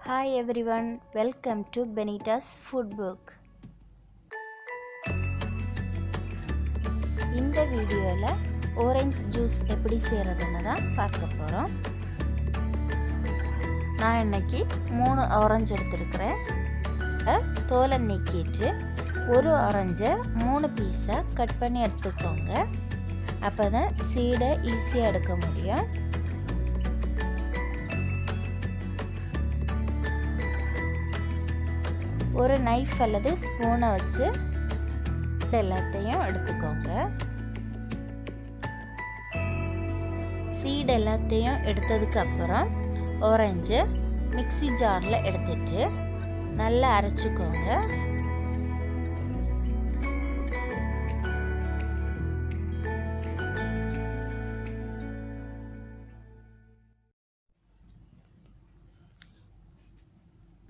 Hi everyone, welcome to Benita's Food Book. இந்த வீடியோவில் orange juice எப்படி செய்கிறதுன்னு தான் பார்க்க போகிறோம். நான் இன்னைக்கு 3 ஆரஞ்சு எடுத்துருக்கிறேன். தோலை நீக்கிட்டு ஒரு ஆரஞ்சை 3 பீஸாக கட் பண்ணி எடுத்துக்கோங்க. அப்போ தான் சீடை ஈஸியாக எடுக்க முடியும். ஒரு நைஃப் அல்லது ஸ்பூனை வச்சு எல்லாத்தையும் எடுத்துக்கோங்க. சீடு எல்லாத்தையும் எடுத்ததுக்கு அப்புறம் ஆரஞ்சு மிக்ஸி ஜாரில் எடுத்துட்டு நல்லா அரைச்சிக்கோங்க.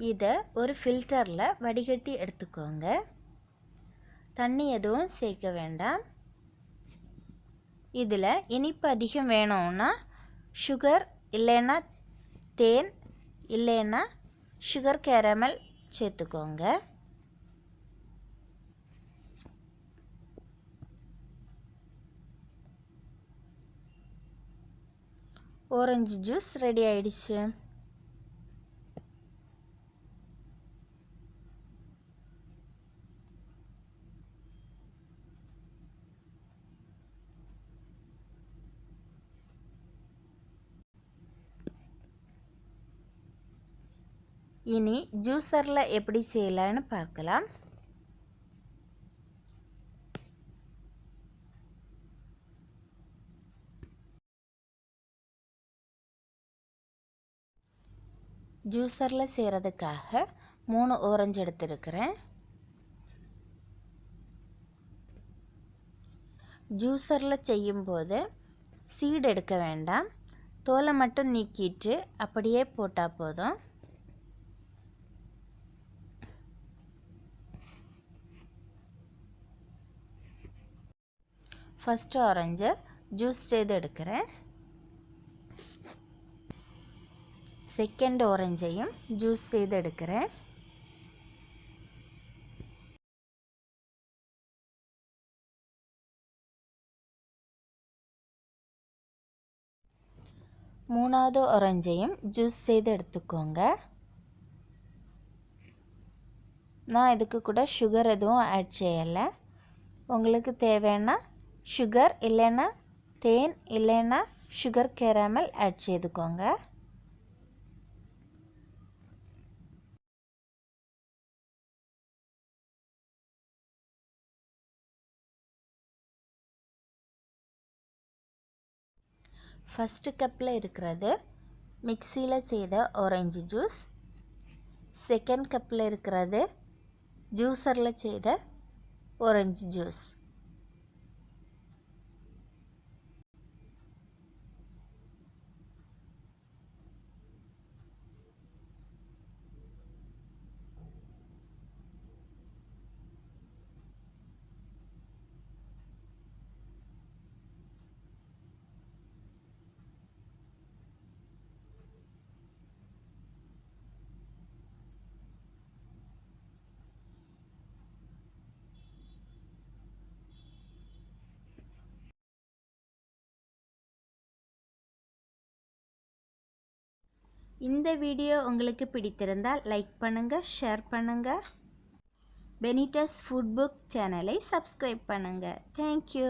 இதை ஒரு ஃபில்டரில் வடிகட்டி எடுத்துக்கோங்க. தண்ணி எதுவும் சேர்க்க வேண்டாம். இதில் இனிப்பு அதிகம் வேணும்னா சுகர் இல்லைன்னா தேன் இல்லைன்னா சுகர் கேரமல் சேர்த்துக்கோங்க. ஆரஞ்சு ஜூஸ் ரெடி ஆயிடுச்சு. இனி ஜூஸரில் எப்படி செய்யலான்னு பார்க்கலாம். ஜூஸரில் செய்கிறதுக்காக 3 ஆரஞ்சு எடுத்துருக்கிறேன். ஜூஸரில் செய்யும்போது சீடு எடுக்க வேண்டாம். தோலை மட்டும் நீக்கிட்டு அப்படியே போட்டால் போதும். ஃபஸ்ட்டு ஆரஞ்சை ஜூஸ் செய்து எடுக்கிறேன். செகண்ட் ஆரஞ்சையும் ஜூஸ் செய்து எடுக்கிறேன். மூணாவது ஆரஞ்சையும் ஜூஸ் செய்து எடுத்துக்கோங்க. நான் இதுக்கு கூட சுகர் எதுவும் ஆட் செய்யலை. உங்களுக்கு தேவைன்னா சுகர் இல்லைன்னா தேன் இல்லைன்னா சுகர் கேரமல் ஆட் செய்துக்கோங்க. ஃபஸ்ட்டு கப்பில் இருக்கிறது மிக்சியில் செய்த ஆரஞ்சு ஜூஸ். செகண்ட் கப்பில் இருக்கிறது ஜூஸரில் செய்த ஆரஞ்சு ஜூஸ். இந்த வீடியோ உங்களுக்கு பிடித்திருந்தால் லைக் பண்ணுங்கள், ஷேர் பண்ணுங்கள். பெனிட்டாஸ் ஃபுட் புக் சேனலை சப்ஸ்கிரைப் பண்ணுங்கள். தேங்க்யூ.